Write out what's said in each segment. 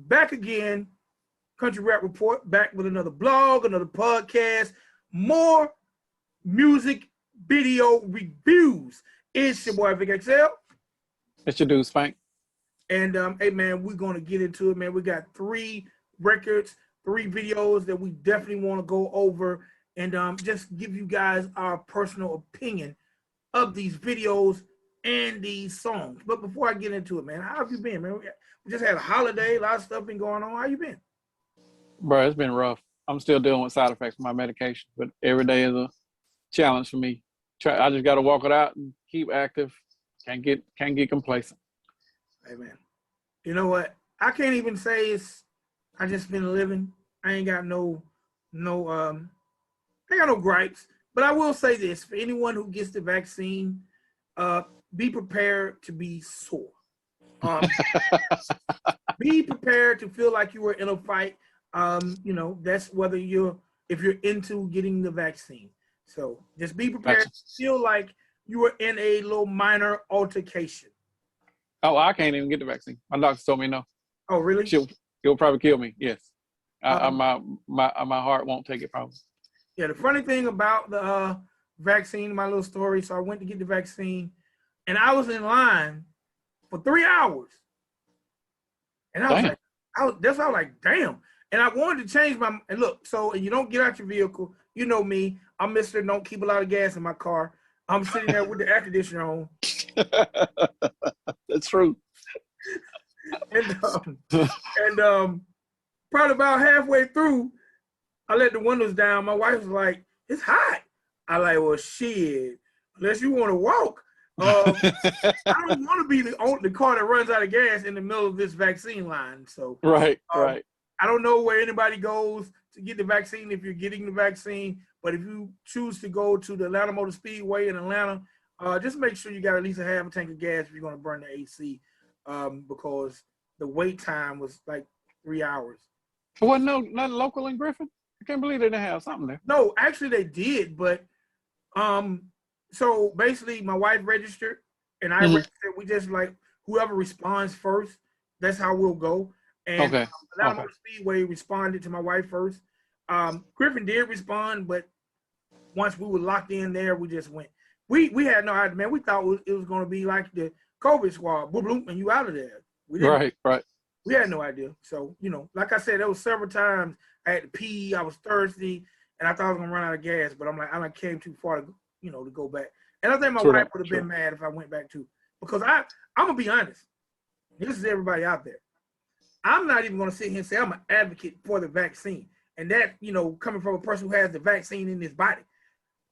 back again. Country Rap Report, back with another blog, another podcast, more music video reviews. It's your boy Vic XL. It's your dude, Spank. And hey man, we're gonna get into it, man. We got 3 records, 3 videos that we definitely want to go over and just give you guys our personal opinion of these videos and these songs. But before I get into it, man, how have you been, man? We just had a holiday, a lot of stuff been going on. How you been? Bro, it's been rough. I'm still dealing with side effects of my medication, but every day is a challenge for me. I just got to walk it out and keep active. Can't get complacent. Hey man, you know what? I can't even say I just been living. I ain't got no gripes. But I will say this: for anyone who gets the vaccine, be prepared to be sore. Be prepared to feel like you were in a fight. That's if you're into getting the vaccine. So just be prepared to feel like you were in a little minor altercation. Oh, I can't even get the vaccine. My doctor told me no. Oh, really? It'll probably kill me. Yes. My heart won't take it probably. Yeah, the funny thing about the vaccine, my little story, so I went to get the vaccine, and I was in line for 3 hours. And I was like, I was like, damn. And I wanted to change and look, so you don't get out your vehicle. You know me. I'm Mr. Don't keep a lot of gas in my car. I'm sitting there with the air conditioner on. That's true. and probably about halfway through, I let the windows down. My wife was like, it's hot. I like, well, shit, unless you want to walk. I don't want to be the car that runs out of gas in the middle of this vaccine line. So right. I don't know where anybody goes to get the vaccine if you're getting the vaccine, but if you choose to go to the Atlanta Motor Speedway in Atlanta, just make sure you got at least a half a tank of gas if you're going to burn the AC, because the wait time was like 3 hours. Well, nothing local in Griffin? I can't believe they didn't have something there. No, actually they did, but so basically my wife registered and I registered. We just like whoever responds first, that's how we'll go. And Atlanta Motor Speedway responded to my wife first. Griffin did respond, but once we were locked in there, we just went. We had no idea, man. We thought it was going to be like the COVID squad, boom, boom, and you out of there. We didn't, right. We had no idea. So, like I said, there was several times I had to pee, I was thirsty, and I thought I was going to run out of gas, but I'm like, I came too far to, to go back. And I think my wife would have been mad if I went back too. Because I'm going to be honest. This is everybody out there. I'm not even going to sit here and say I'm an advocate for the vaccine. And that, coming from a person who has the vaccine in his body.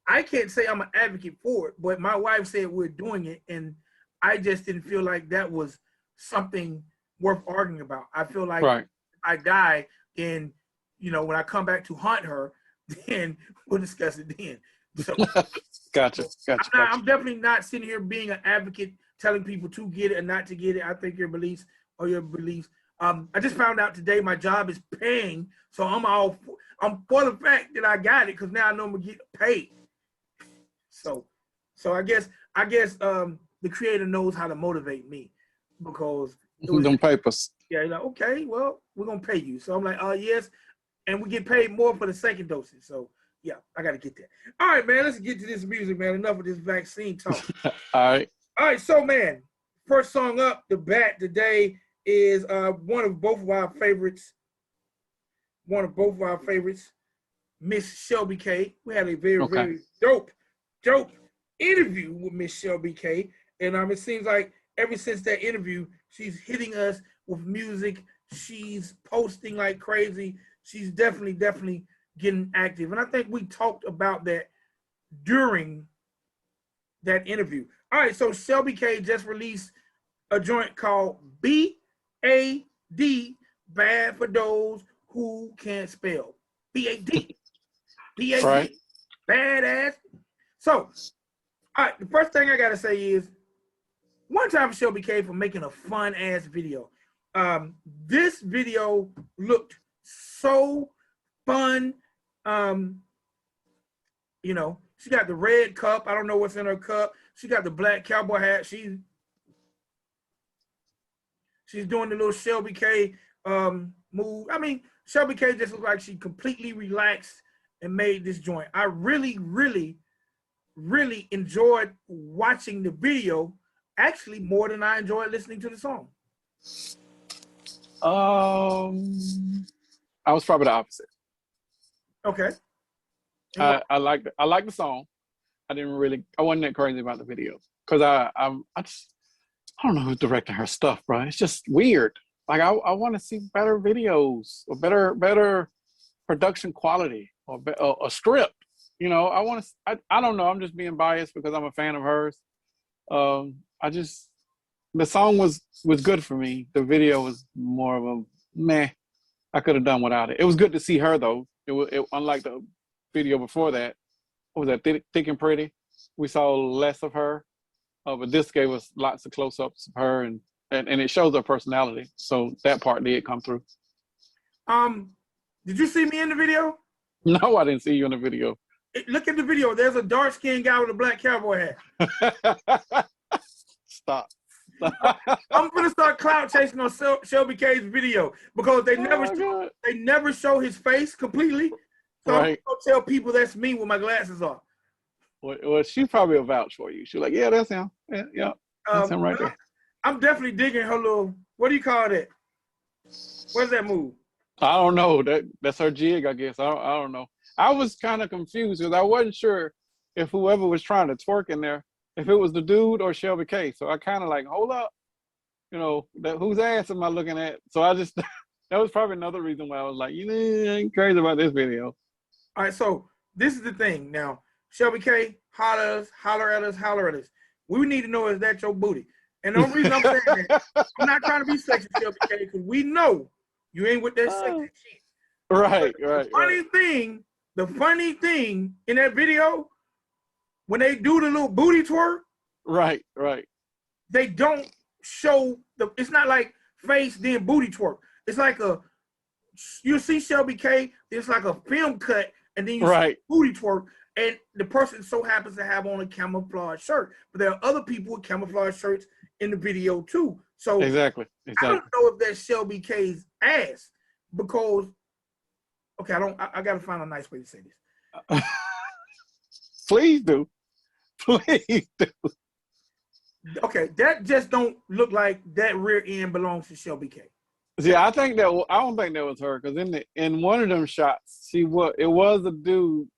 I can't say I'm an advocate for it, but my wife said we're doing it, and I just didn't feel like that was something worth arguing about. I feel like if I die, then, when I come back to haunt her, then we'll discuss it then. So, Gotcha. I'm definitely not sitting here being an advocate, telling people to get it and not to get it. I think your beliefs are your beliefs. I just found out today my job is paying, so I'm for the fact that I got it because now I know I'm gonna get paid. So I guess the creator knows how to motivate me because them papers. Yeah, you're like, okay, well, we're gonna pay you. So I'm like, yes, and we get paid more for the second dosage. So yeah, I gotta get that. All right, man, let's get to this music, man. Enough of this vaccine talk. All right, so man, first song up the bat today is one of both of our favorites, Miss Shelbykay. We had a very dope interview with Miss Shelbykay, and it seems like ever since that interview, she's hitting us with music. She's posting like crazy. She's definitely getting active, and I think we talked about that during that interview. All right, so Shelbykay just released a joint called B-A-D, bad for those who can't spell. B-A-D. B-A-D. Right. Badass. So, all right, the first thing I got to say is, one time for Shelbykay for making a fun-ass video. This video looked so fun. She got the red cup. I don't know what's in her cup. She got the black cowboy hat. She's doing the little Shelbykay move. I mean, Shelbykay just looked like she completely relaxed and made this joint. I really, really, really enjoyed watching the video, actually more than I enjoyed listening to the song. I was probably the opposite. Okay. I like the song. I wasn't that crazy about the video because I don't know who's directing her stuff, bro. It's just weird. Like I want to see better videos or better production quality or a script. You know, I don't know. I'm just being biased because I'm a fan of hers. The song was good for me. The video was more of a meh. I could have done without it. It was good to see her though. Unlike the video before that. What was that? Thick and Pretty. We saw less of her, but this gave us lots of close-ups of her, and it shows her personality. So that part did come through. Did you see me in the video? No, I didn't see you in the video. Look at the video. There's a dark-skinned guy with a black cowboy hat. Stop. I'm gonna start clout chasing on Shelbykay's video because they never show his face completely. So right. I'm gonna tell people that's me with my glasses on. Well, she probably will vouch for you. She's like, yeah, that's him. Yeah, that's him right there. I'm definitely digging her little. What do you call that? What's that move? I don't know. That's her jig, I guess. I don't know. I was kind of confused because I wasn't sure if whoever was trying to twerk in there, if it was the dude or Shelbykay. So I kind of like, hold up, you know, whose ass am I looking at? So I just that was probably another reason why I was like, I ain't crazy about this video. All right, so this is the thing. Now, Shelbykay, holler at us. We need to know, is that your booty? And the only reason I'm saying that, I'm not trying to be sexy, Shelbykay, because we know you ain't with that sexy shit. Right. The funny thing in that video, when they do the little booty twerk, right, they don't show it's not like face then booty twerk. It's like you see Shelbykay, it's like a film cut, and then you see booty twerk, and the person so happens to have on a camouflage shirt. But there are other people with camouflage shirts in the video too. So exactly. I don't know if that's Shelbykay's ass because I gotta find a nice way to say this. Please do. Okay, that just don't look like that rear end belongs to Shelbykay. See, I don't think that was her because in one of them shots, it was a dude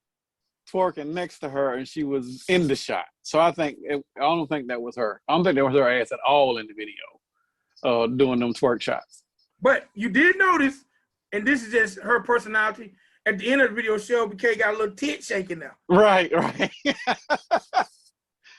twerking next to her and she was in the shot. So I don't think that was her. I don't think that was her ass at all in the video, doing them twerk shots. But you did notice, and this is just her personality. At the end of the video, Shelbykay got a little tit shaking now. Right.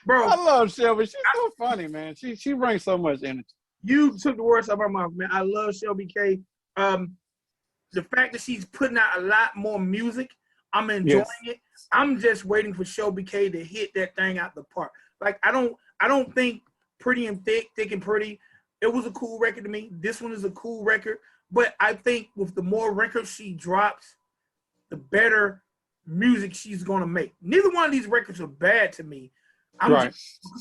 Bro, I love Shelby. She's so funny, man. She brings so much energy. You took the words out of my mouth, man. I love Shelbykay. The fact that she's putting out a lot more music, I'm enjoying it. I'm just waiting for Shelbykay to hit that thing out the park. Like I don't think Pretty and Thick and Pretty, it was a cool record to me. This one is a cool record, but I think with the more records she drops, the better music she's gonna make. Neither one of these records are bad to me. Because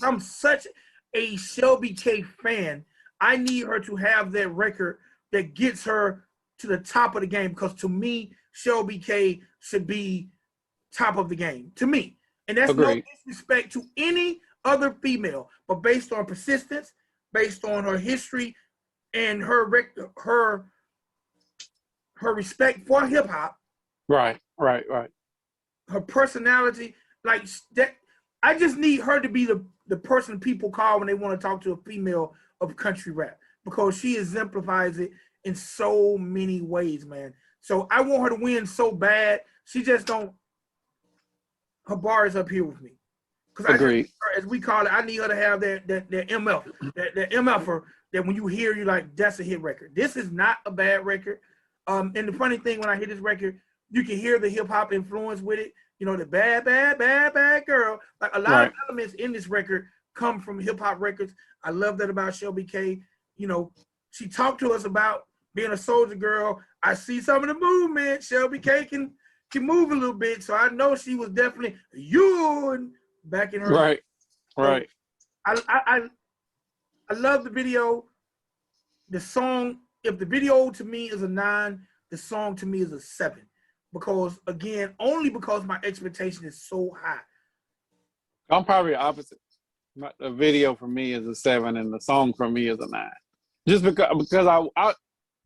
I'm such a Shelbykay fan, I need her to have that record that gets her to the top of the game. Because to me, Shelbykay should be top of the game. To me. And that's no disrespect to any other female. But based on persistence, based on her history, and her respect for hip-hop. Right. Her personality, like that. I just need her to be the person people call when they want to talk to a female of country rap because she exemplifies it in so many ways, man. So I want her to win so bad. She just don't. Her bar is up here with me. Agreed. As we call it, I need her to have that MF, that MFer that when you hear, you're like, that's a hit record. This is not a bad record. And the funny thing, when I hear this record, you can hear the hip hop influence with it. You know, the bad girl. Like a lot of elements in this record come from hip hop records. I love that about Shelbykay. You know, she talked to us about being a soldier girl. I see some of the movement. Shelbykay can move a little bit, so I know she was definitely back in her. Right. I love the video. The song if the video to me is a 9, the song to me is a 7. Because again, only because my expectation is so high. I'm probably opposite. The video for me is a 7, and the song for me is a 9. Just because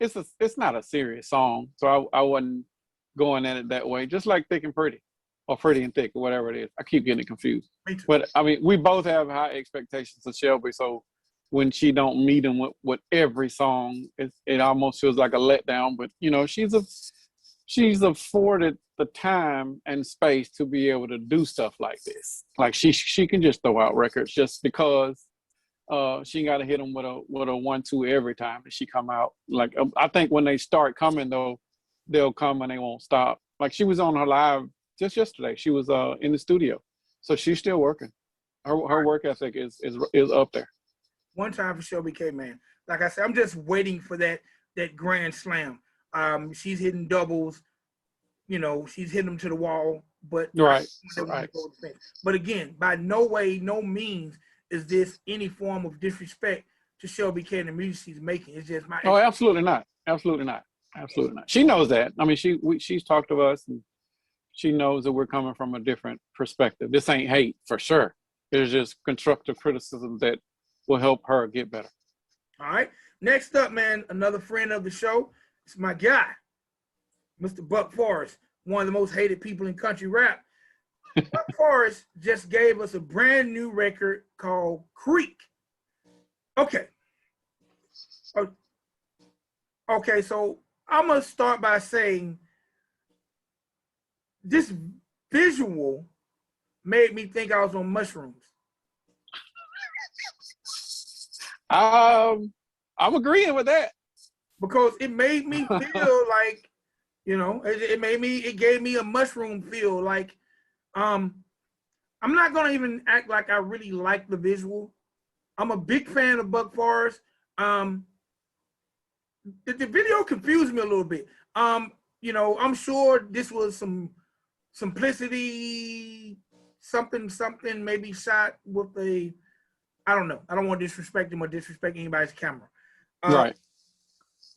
it's not a serious song, so I wasn't going at it that way. Just like Thick and Pretty, or Pretty and Thick, or whatever it is. I keep getting it confused. But I mean, we both have high expectations of Shelby, so when she don't meet him with every song, it almost feels like a letdown. But you know, she's afforded the time and space to be able to do stuff like this. Like she can just throw out records just because she ain't got to hit them with a 1-2 every time that she come out. Like I think when they start coming though, they'll come and they won't stop. Like she was on her live just yesterday. She was in the studio, so she's still working. Her work ethic is up there. One time for Shelbykay, man. Like I said, I'm just waiting for that grand slam. She's hitting doubles, you know, she's hitting them to the wall, but right. But again, by no way, no means is this any form of disrespect to Shelbykay and the music she's making. It's just my absolutely not. Absolutely not. Absolutely not. She knows that. I mean, she's talked to us, and she knows that we're coming from a different perspective. This ain't hate for sure. It's just constructive criticism that will help her get better. All right. Next up, man, another friend of the show. It's my guy, Mr. Buck Forrest, one of the most hated people in country rap. Buck Forrest just gave us a brand new record called Creek. Okay. Okay, so I'm going to start by saying this visual made me think I was on mushrooms. I'm agreeing with that. Because it made me feel like, you know, it gave me a mushroom feel. Like, I'm not gonna even act like I really like the visual. I'm a big fan of Buck Forrest. The video confused me a little bit. You know, I'm sure this was some simplicity, something maybe shot with I don't know. I don't want to disrespect him or disrespect anybody's camera. Right.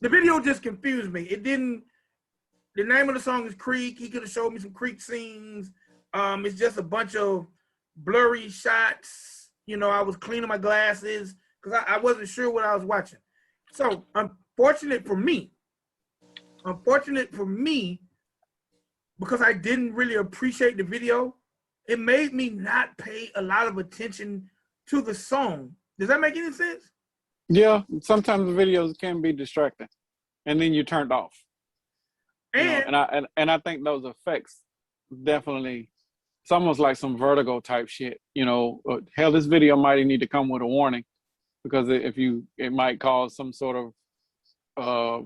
The video just confused me. It didn't. The name of the song is Creek. He could have showed me some creek scenes. It's just a bunch of blurry shots. You know, I was cleaning my glasses because I wasn't sure what I was watching. So unfortunate for me, because I didn't really appreciate the video, it made me not pay a lot of attention to the song. Does that make any sense? Yeah, sometimes the videos can be distracting, and then you're turned off. And I think those effects definitely, it's almost like some Vertigo type shit. You know, hell, this video might need to come with a warning, because it might cause some sort of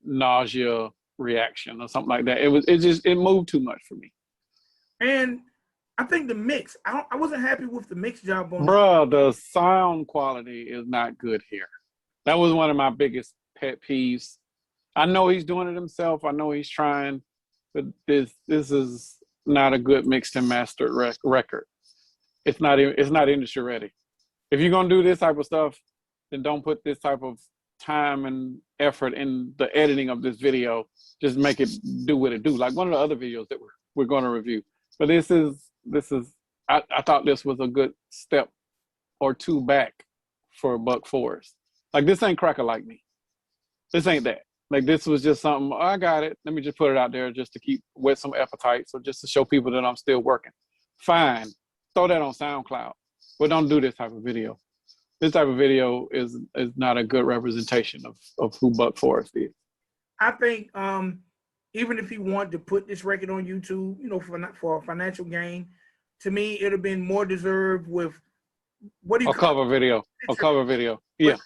nausea reaction or something like that. It moved too much for me. And I think the mix, I wasn't happy with the mix job on. Bruh, the sound quality is not good here. That was one of my biggest pet peeves. I know he's doing it himself. I know he's trying, but this is not a good mixed and mastered record. It's not industry ready. If you're gonna do this type of stuff, then don't put this type of time and effort in the editing of this video. Just make it do what it do. Like one of the other videos that we're going to review. But this is I thought this was a good step or two back for Buck Forrest. Like, this ain't Cracker Like Me. This ain't that. Like, this was just something, I got it. Let me just put it out there just to keep whet some appetites, or just to show people that I'm still working. Fine. Throw that on SoundCloud. But don't do this type of video. This type of video is not a good representation of who Buck Forrest is. I think even if he wanted to put this record on YouTube, you know, for a financial gain, to me, it'd have been more deserved with a cover video. Yeah.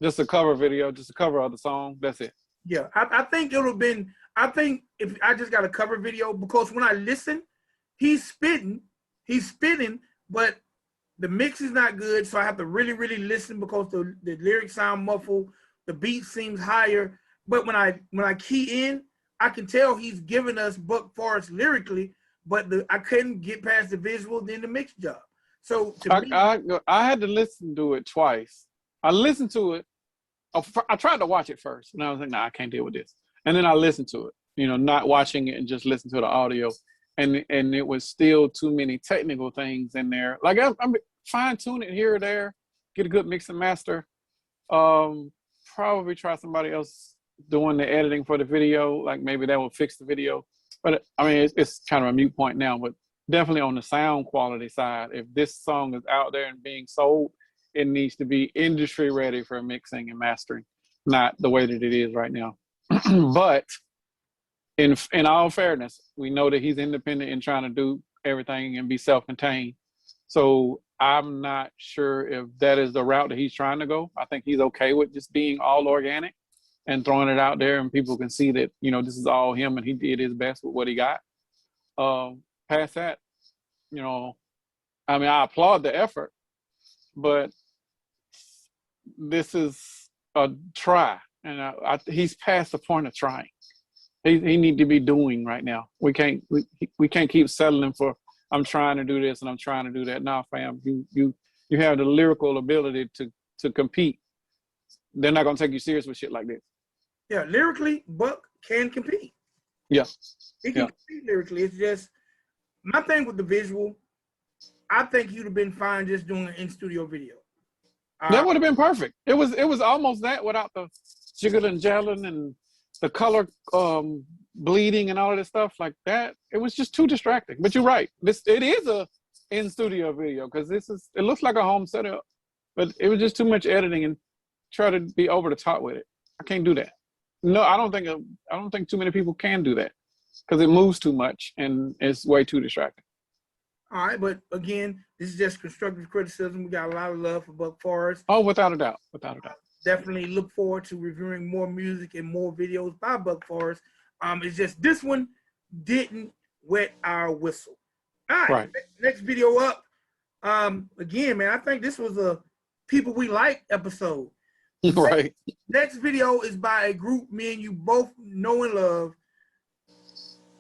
Just a cover video, just a cover of the song. That's it. Yeah, I think it would have been, I think if I just got a cover video, because when I listen, he's spitting, but the mix is not good. So I have to really, really listen, because the lyrics sound muffled. The beat seems higher. But when I key in, I can tell he's giving us Buck Forrest lyrically, but I couldn't get past the visual, then the mix job. So I had to listen to it twice. I listened to it I tried to watch it first, and I was like, nah, I can't deal with this. And then I listened to it, not watching it and just listen to the audio. And it was still too many technical things in there. Like I'm fine tune it here or there, get a good mix and master. Probably try somebody else doing the editing for the video. Like maybe that will fix the video. But I mean, it's kind of a moot point now. But definitely on the sound quality side, if this song is out there and being sold, it needs to be industry ready for mixing and mastering, not the way that it is right now. But in all fairness, we know that he's independent and trying to do everything and be self-contained. So I'm not sure if that is the route that he's trying to go. I think he's okay with just being all organic and throwing it out there, and people can see that, this is all him and he did his best with what he got. Past that, I mean, I applaud the effort, but this is a try, and he's past the point of trying. He need to be doing right now. We can't keep settling for I'm trying to do this and I'm trying to do that. Nah, fam, you have the lyrical ability to compete. They're not gonna take you serious with shit like this. Yeah, lyrically, Buck can compete. Yeah, he can compete lyrically. It's just my thing with the visual. I think you'd have been fine just doing an in-studio video. That would have been perfect. It was almost that without the jiggle and jelling and the color bleeding and all of this stuff like that. It was just too distracting. But you're right. It is a in-studio video because it looks like a home setup, but it was just too much editing and try to be over the top with it. I can't do that. No, I don't think too many people can do that because it moves too much and it's way too distracting. All right, but again, this is just constructive criticism. We got a lot of love for Buck Forrest. Oh, without a doubt, without a doubt. Definitely look forward to reviewing more music and more videos by Buck Forrest. It's just this one didn't wet our whistle. All right. Next video up. Again, man, I think this was a People We Like episode. Right. Next video is by a group me and you both know and love,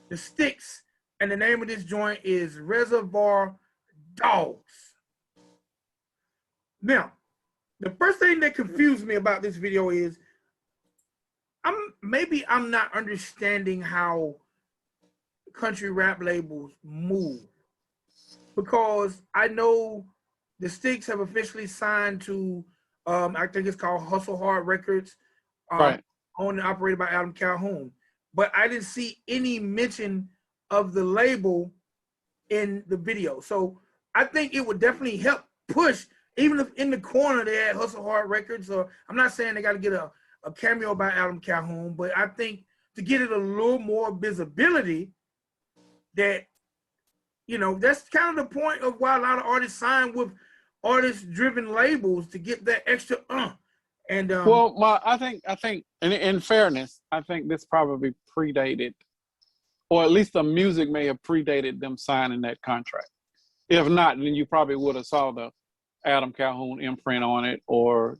the Stixxx, and the name of this joint is Reservoir Dogs. Now, the first thing that confused me about this video is I'm not understanding how country rap labels move, because I know the Stixxx have officially signed to I think it's called Hustle Hard Records, right, owned and operated by Adam Calhoun, but I didn't see any mention of the label in the video. So I think it would definitely help push, even if in the corner they had Hustle Hard Records, or I'm not saying they got to get a cameo by Adam Calhoun, but I think to get it a little more visibility, that, that's kind of the point of why a lot of artists sign with artist-driven labels, to get that extra And well, I think in fairness, I think this probably predated, or at least the music may have predated them signing that contract. If not, then you probably would have saw the Adam Calhoun imprint on it or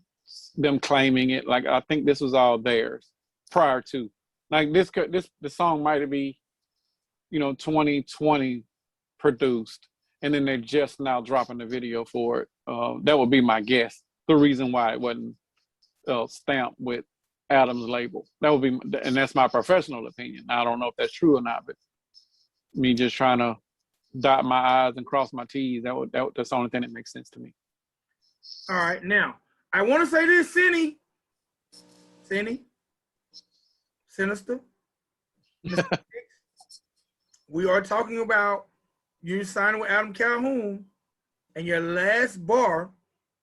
them claiming it. Like, I think this was all theirs prior to. Like the song might be, 2020 produced, and then they're just now dropping the video for it. That would be my guess. The reason why it wasn't stamped with Adam's label. That would be, and that's my professional opinion. I don't know if that's true or not, but me just trying to dot my I's and cross my T's, that's the only thing that makes sense to me. All right, now I want to say this, Sinister. We are talking about you signing with Adam Calhoun, and your last bar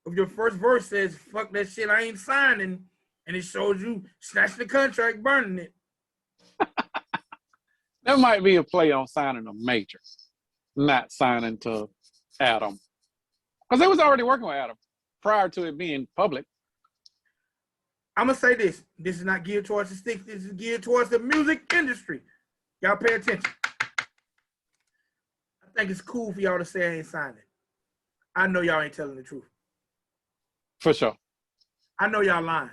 of your first verse says, "Fuck that shit, I ain't signing," and it shows you snatching the contract, burning it. That might be a play on signing a major, not signing to Adam, because they was already working with Adam prior to it being public. I'm gonna say this: this is not geared towards the Stixxx. This is geared towards the music industry. Y'all pay attention. I think it's cool for y'all to say I ain't signing. I know y'all ain't telling the truth. For sure. I know y'all lying.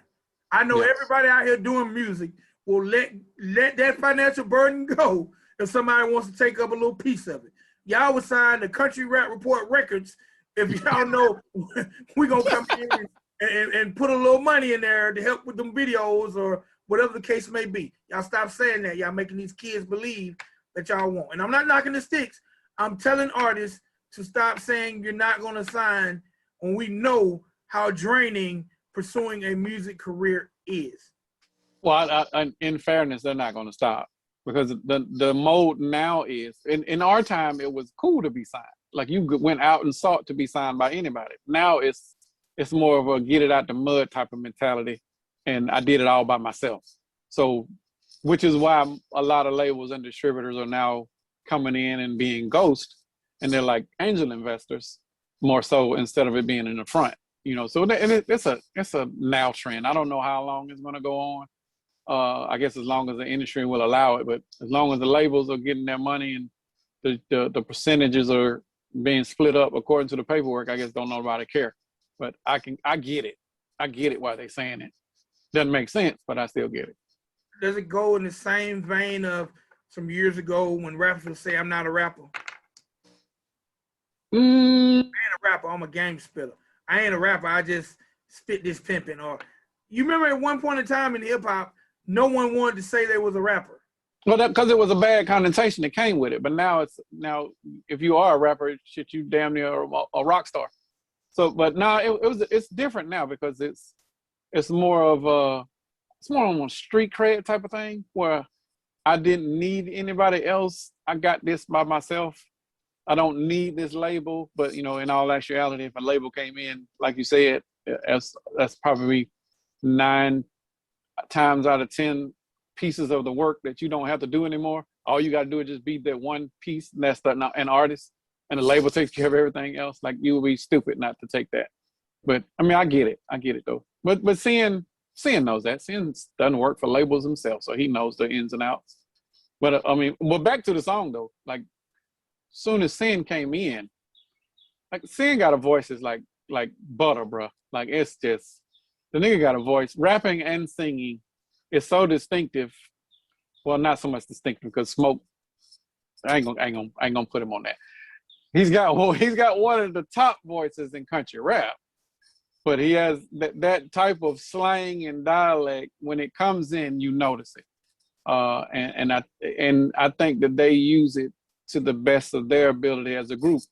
I know everybody out here doing music will let that financial burden go if somebody wants to take up a little piece of it. Y'all would sign the Country Rap Report Records if y'all know we're gonna come in and put a little money in there to help with them videos or whatever the case may be. Y'all stop saying that. Y'all making these kids believe that y'all won't. And I'm not knocking the Stixxx. I'm telling artists to stop saying you're not going to sign when we know how draining pursuing a music career is. Well, in fairness, they're not going to stop because the mode now is, in our time, it was cool to be signed. Like you went out and sought to be signed by anybody. Now it's more of a get it out the mud type of mentality. And I did it all by myself. So, which is why a lot of labels and distributors are now coming in and being ghost, and they're like angel investors more so instead of it being in the front, you know. So it's a now trend. I don't know how long it's going to go on. I guess as long as the industry will allow it, but as long as the labels are getting their money and the percentages are being split up according to the paperwork, I guess don't nobody care. But I get it. I get it why they're saying it. Doesn't make sense, but I still get it. Does it go in the same vein of some years ago when rappers would say, I'm not a rapper? I ain't a rapper, I'm a game spitter. I ain't a rapper, I just spit this pimping. Or you remember at one point in time in hip hop, no one wanted to say they was a rapper. Well, because it was a bad connotation that came with it. But now if you are a rapper, shit, you damn near a rock star. So, but now it's different now because it's more of a street cred type of thing where I didn't need anybody else. I got this by myself. I don't need this label. But you know, in all actuality, if a label came in, like you said, that's probably 9 times out of 10 pieces of the work that you don't have to do anymore. All you got to do is just be that one piece, and that's an artist, and the label takes care of everything else. Like you would be stupid not to take that. But I mean, I get it though. But Sin knows that. Sin doesn't work for labels himself, so he knows the ins and outs. But I mean, well, back to the song though. Like, soon as Sin came in, like Sin got a voice is like butter, bro. Like it's just the nigga got a voice, rapping and singing. It's so distinctive. Well, not so much distinctive because Smoke. I ain't gonna put him on that. He's got one of the top voices in country rap, but he has that type of slang and dialect. When it comes in, you notice it, and I think that they use it to the best of their ability as a group.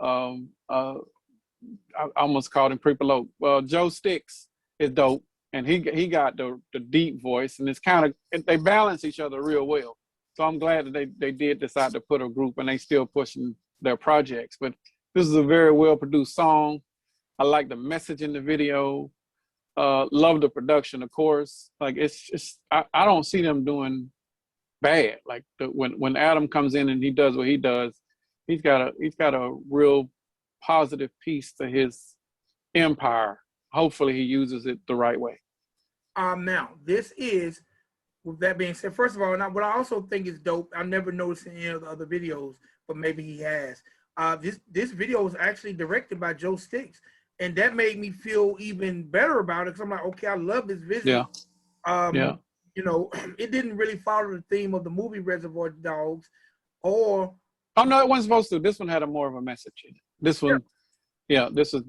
I almost called him Creepalope. Well, Joe Stixxx is dope, and he got the deep voice, and it's kind of, they balance each other real well. So I'm glad that they did decide to put a group, and they still pushing their projects. But this is a very well produced song. I like the message in the video. Love the production, of course. Like I don't see them doing bad. Like when Adam comes in and he does what he does, he's got a real positive piece to his empire. Hopefully he uses it the right way. Now this is, with that being said, first of all, what I also think is dope, I never noticed in any of the other videos, but maybe he has. This video was actually directed by Joe Stixxx, and that made me feel even better about it because I'm like, okay, I love this vision. Yeah. You know, it didn't really follow the theme of the movie Reservoir Dogs, or no, it wasn't supposed to. This one had a more of a message in it. This one, yeah, this is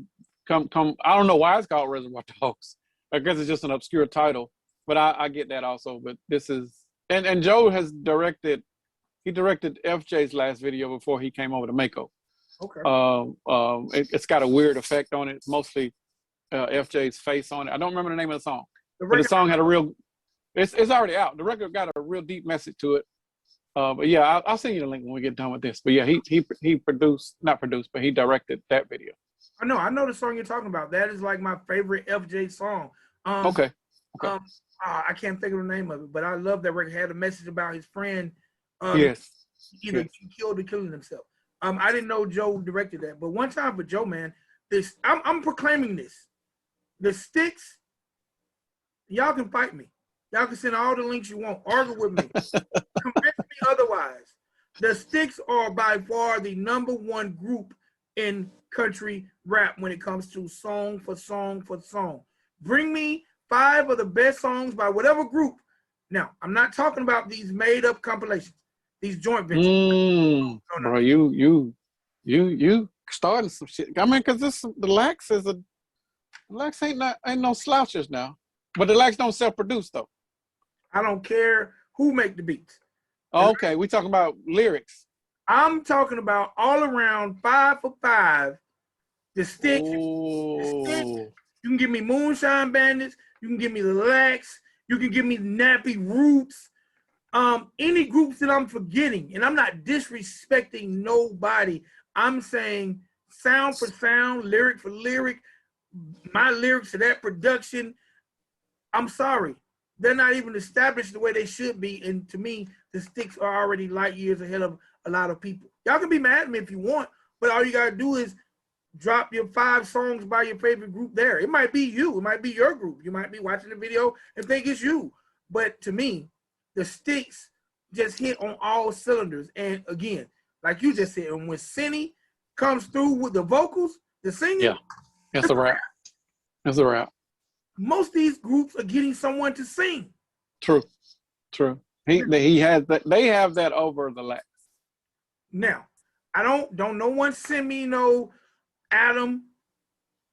come. I don't know why it's called Reservoir Dogs. I guess it's just an obscure title, but I get that also. But this is, and Joe has directed. He directed FJ's last video before he came over to Mako. Okay. It's got a weird effect on it. It's mostly FJ's face on it. I don't remember the name of the song. But the song had a real. It's already out. The record got a real deep message to it. But yeah, I'll send you the link when we get done with this. But yeah, he produced, not produced, but he directed that video. I know the song you're talking about. That is like my favorite FJ song. Okay. I can't think of the name of it, but I love that record. It had a message about his friend. Yes. Either killed or killing himself. I didn't know Joe directed that, but one time for Joe, man, I'm proclaiming this. The Stixxx, y'all can fight me. Y'all can send all the links you want. Argue with me. Convince me otherwise. The Stixxx are by far the #1 group in country rap when it comes to song for song for song. Bring me 5 of the best songs by whatever group. Now, I'm not talking about these made-up compilations, these joint ventures. No. Bro, you starting some shit. I mean, because the Lax is Lex ain't no slouchers now. But the Lex don't self-produce though. I don't care who make the beats. Okay, we talking about lyrics. I'm talking about all around 5 for 5. The Stixxx. Oh. You can give me Moonshine Bandits. You can give me the Lax. You can give me Nappy Roots. Any groups that I'm forgetting, and I'm not disrespecting nobody. I'm saying sound for sound, lyric for lyric, my lyrics to that production. I'm sorry. They're not even established the way they should be. And to me, the Stixxx are already light years ahead of a lot of people. Y'all can be mad at me if you want, but all you got to do is drop your 5 songs by your favorite group there. It might be you. It might be your group. You might be watching the video and think it's you. But to me, the Stixxx just hit on all cylinders. And again, like you just said, when Cindy comes through with the vocals, the singing. Yeah, that's a wrap. That's a wrap. Most of these groups are getting someone to sing. True. He has that. They have that over the Lax. Now, I don't no one send me no Adam,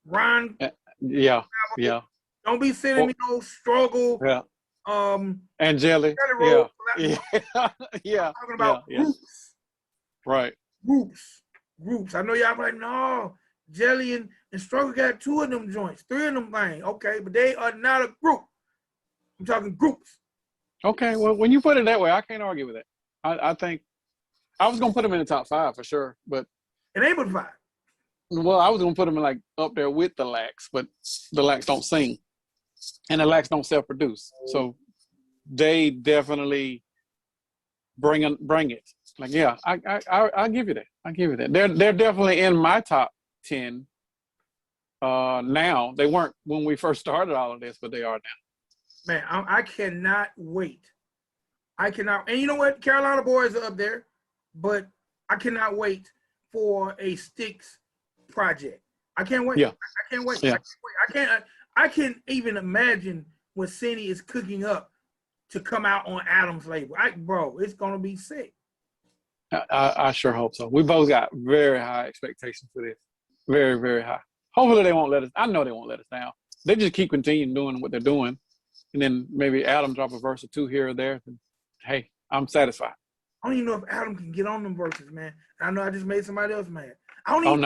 Ron. Yeah. Don't be sending me no Struggle. Yeah. And Jelly. Yeah. Yeah. Talking about groups. Right. Groups. I know y'all be like, no, Jelly and Struggle got 2 of them joints, 3 of them things. Okay, but they are not a group. I'm talking groups. Okay, well, when you put it that way, I can't argue with it. I think I was gonna put them in the top 5 for sure, but it ain't but 5. Well, I was gonna put them in like up there with the Lax, but the Lax don't sing, and the Lax don't self-produce, so they definitely bring it. Like, yeah, I give you that. I give you that. They're definitely in my top 10. Now they weren't when we first started all of this, but they are now. Man, I cannot wait. And you know what? Carolina Boys are up there, but I cannot wait for a Stixxx project. I can't wait. Yeah. I can't wait. Yeah. I can't even imagine what Cindy is cooking up to come out on Adam's label. Bro, it's gonna be sick. I sure hope so. We both got very high expectations for this. Very, very high. Hopefully they won't let us. I know they won't let us down. They just keep continuing doing what they're doing, and then maybe Adam drop a verse or 2 here or there. And, hey, I'm satisfied. I don't even know if Adam can get on them verses, man. I know I just made somebody else mad.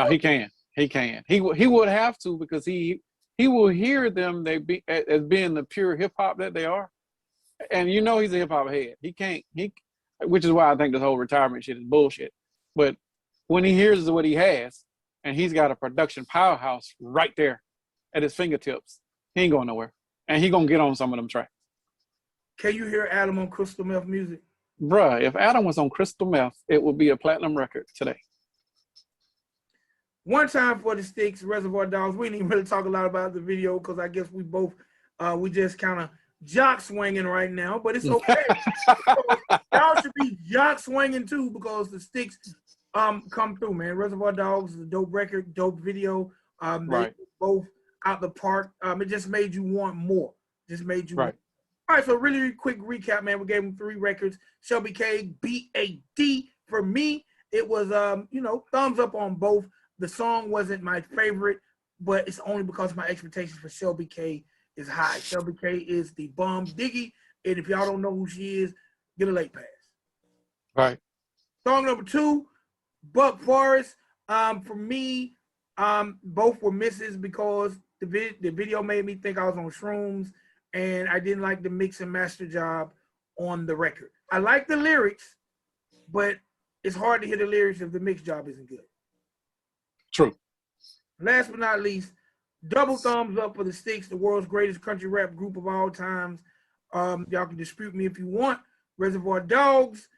He can. He can. He would have to, because he will hear them as being the pure hip hop that they are, and you know he's a hip hop head. He can't. Which is why I think this whole retirement shit is bullshit. But when he hears what he has, and he's got a production powerhouse right there at his fingertips, he ain't going nowhere, and he gonna get on some of them tracks. Can you hear Adam on Crystal Meth music? Bruh, if Adam was on Crystal Meth, it would be a platinum record today. One time for the Stixxx, Reservoir Dogs. We didn't even really talk a lot about the video because I guess we both, we just kind of jock swinging right now, but it's okay. Y'all should be jock swinging too, because the Stixxx come through, man. Reservoir Dogs is a dope record, dope video. Right. They both out the park. It just made you want more. Right. All right, so really quick recap, man. We gave him 3 records. Shelbykay, B.A.D. For me, it was, thumbs up on both. The song wasn't my favorite, but it's only because my expectations for Shelbykay is high. Shelbykay is the bomb diggy, and if y'all don't know who she is, get a late pass. Right. Song number 2, Buck Forrest. For me, both were misses because the video made me think I was on shrooms, and I didn't like the mix and master job on the record. I like the lyrics, but it's hard to hear the lyrics if the mix job isn't good. True. Last but not least, double thumbs up for the Stixxx, the world's greatest country rap group of all times. Y'all can dispute me if you want. Reservoir Dogs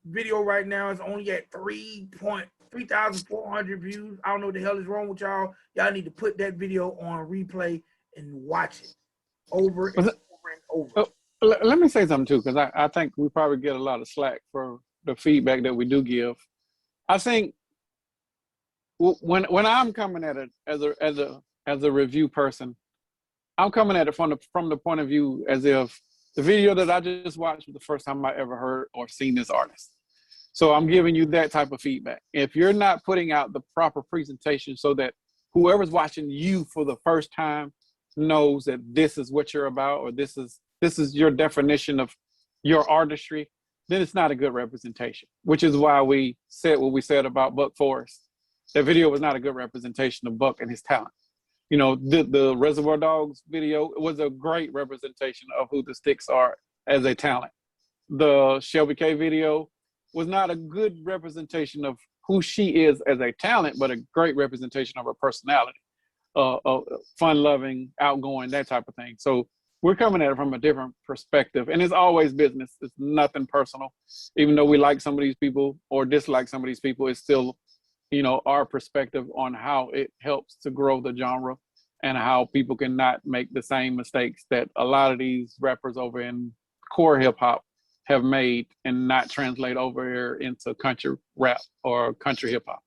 video right now is only at 3,400 views. I don't know what the hell is wrong with y'all. Y'all need to put that video on replay and watch it over and over. Let me say something too, because I think we probably get a lot of slack for the feedback that we do give. I think when I'm coming at it as a review person, I'm coming at it from the point of view as if the video that I just watched was the first time I ever heard or seen this artist. So I'm giving you that type of feedback. If you're not putting out the proper presentation so that whoever's watching you for the first time knows that this is what you're about, or this is your definition of your artistry, then it's not a good representation, which is why we said what we said about Buck Forrest. That video was not a good representation of Buck and his talent. You know, the Reservoir Dogs video was a great representation of who the Stixxx are as a talent. The Shelbykay video was not a good representation of who she is as a talent, but a great representation of her personality, fun-loving, outgoing, that type of thing. So we're coming at it from a different perspective, and it's always business. It's nothing personal. Even though we like some of these people or dislike some of these people, it's still, you know, our perspective on how it helps to grow the genre and how people can not make the same mistakes that a lot of these rappers over in core hip hop have made and not translate over here into country rap or country hip hop.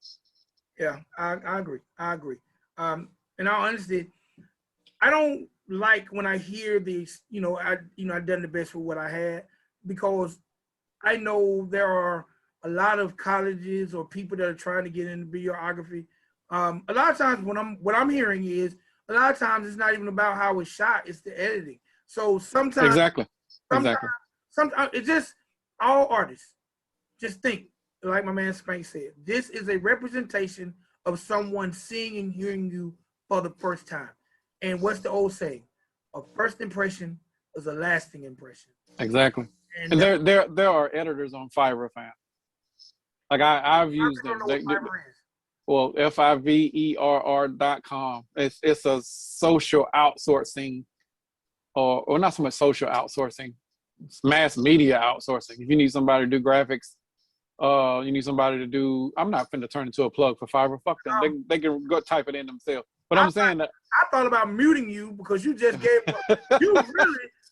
Yeah, I agree. I agree. In all honesty, I don't like when I hear these, I done the best with what I had, because I know there are a lot of colleges or people that are trying to get into videography. A lot of times what I'm hearing is a lot of times it's not even about how it's shot, it's the editing. So sometimes sometimes it's just all artists. Just think, like my man Spank said, this is a representation of someone seeing and hearing you for the first time. And what's the old saying? A first impression is a lasting impression. Exactly. And there are editors on Fiverr, fam. Like I've used them. Well, Fiverr.com. It's a social outsourcing, or not so much social outsourcing, it's mass media outsourcing. If you need somebody to do graphics, you need somebody to do. I'm not finna turn into a plug for Fiverr. Fuck them. They can go type it in themselves. But I'm saying that I thought about muting you because you just gave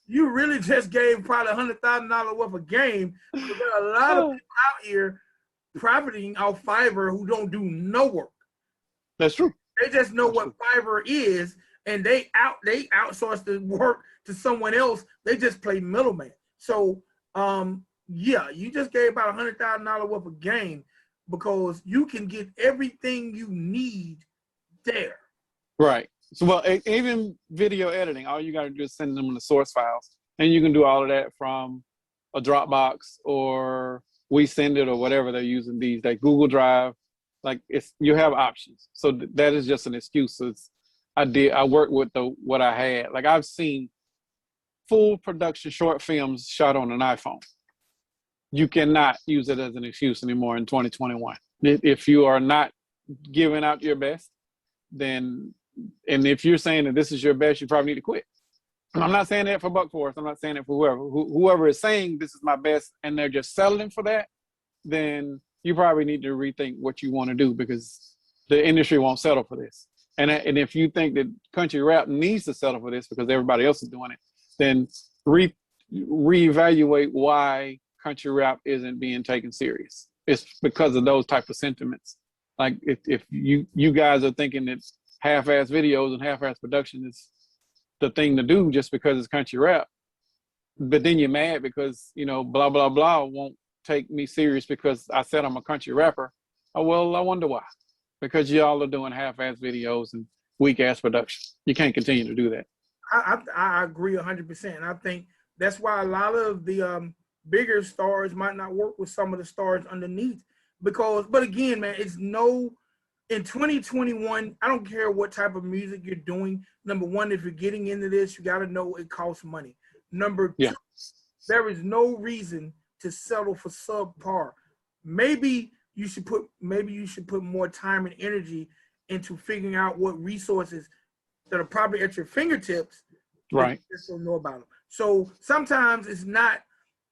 you really just gave probably $100,000 worth of game. There are a lot of people out here profiting off Fiverr who don't do no work. That's true. They just know what Fiverr is, and they outsource the work to someone else. They just play middleman. So yeah, you just gave about $100,000 worth of game because you can get everything you need there. Right. So, well, even video editing, all you got to do is send them the source files, and you can do all of that from a Dropbox or We Send It or whatever they're using these days, Google Drive. Like you have options. So that is just an excuse. I worked with what I had. Like I've seen full production short films shot on an iPhone. You cannot use it as an excuse anymore in 2021. If you are not giving out your best, then, and if you're saying that this is your best, you probably need to quit. And I'm not saying that for Buck Forrest. I'm not saying it for whoever is saying this is my best and they're just settling for that, then you probably need to rethink what you want to do, because the industry won't settle for this. And if you think that country rap needs to settle for this because everybody else is doing it, then reevaluate why country rap isn't being taken serious. It's because of those type of sentiments. Like if you guys are thinking that half-ass videos and half-ass production is the thing to do just because it's country rap, but then you're mad because, blah, blah, blah won't take me serious because I said I'm a country rapper. Oh, well, I wonder why. Because y'all are doing half-ass videos and weak-ass production. You can't continue to do that. I agree 100%. And I think that's why a lot of the bigger stars might not work with some of the stars underneath. But again, man, in 2021, I don't care what type of music you're doing. Number one, if you're getting into this, you got to know it costs money. Number two, there is no reason to settle for subpar. Maybe you should put more time and energy into figuring out what resources that are probably at your fingertips. Right. You just don't know about them. So sometimes it's not,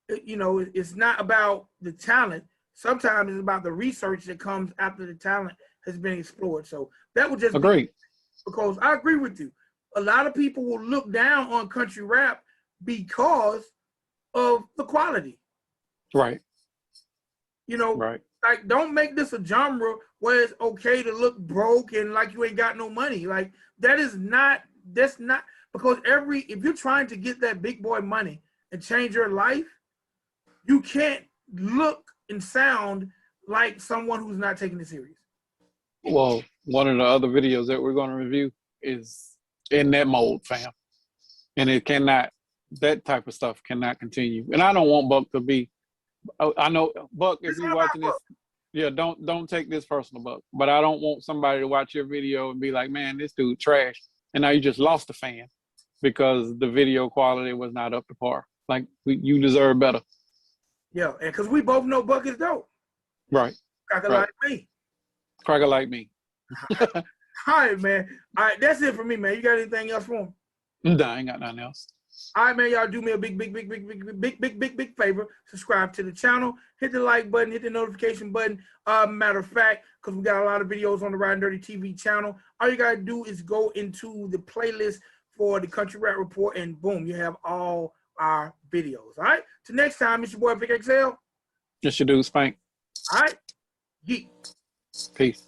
it's not about the talent. Sometimes it's about the research that comes after the talent has been explored. So that would just agree. Because I agree with you. A lot of people will look down on country rap because of the quality. Right. Right. Like, don't make this a genre where it's okay to look broke and like you ain't got no money. Like that's not, because if you're trying to get that big boy money and change your life, you can't look and sound like someone who's not taking it serious. Well, one of the other videos that we're going to review is in that mode, fam. And it cannot, that type of stuff cannot continue. And I don't want Buck to be, I know, Buck, if you're watching this, yeah, don't take this personal, Buck. But I don't want somebody to watch your video and be like, man, this dude trash. And now you just lost a fan because the video quality was not up to par. Like, you deserve better. Yeah, and because we both know Buck is dope. Right. Cracker like me. Cracker like me. All right, man. All right, that's it for me, man. You got anything else for me? No, I ain't got nothing else. All right, man. Y'all do me a big favor. Subscribe to the channel. Hit the like button. Hit the notification button. Matter of fact, because we got a lot of videos on the Riding Dirty TV channel. All you gotta do is go into the playlist for the Country Rap Report, and boom, you have all our videos. All right. Till next time, it's your boy Vic XL. It's your dude Spank. All right. Yeet. Peace.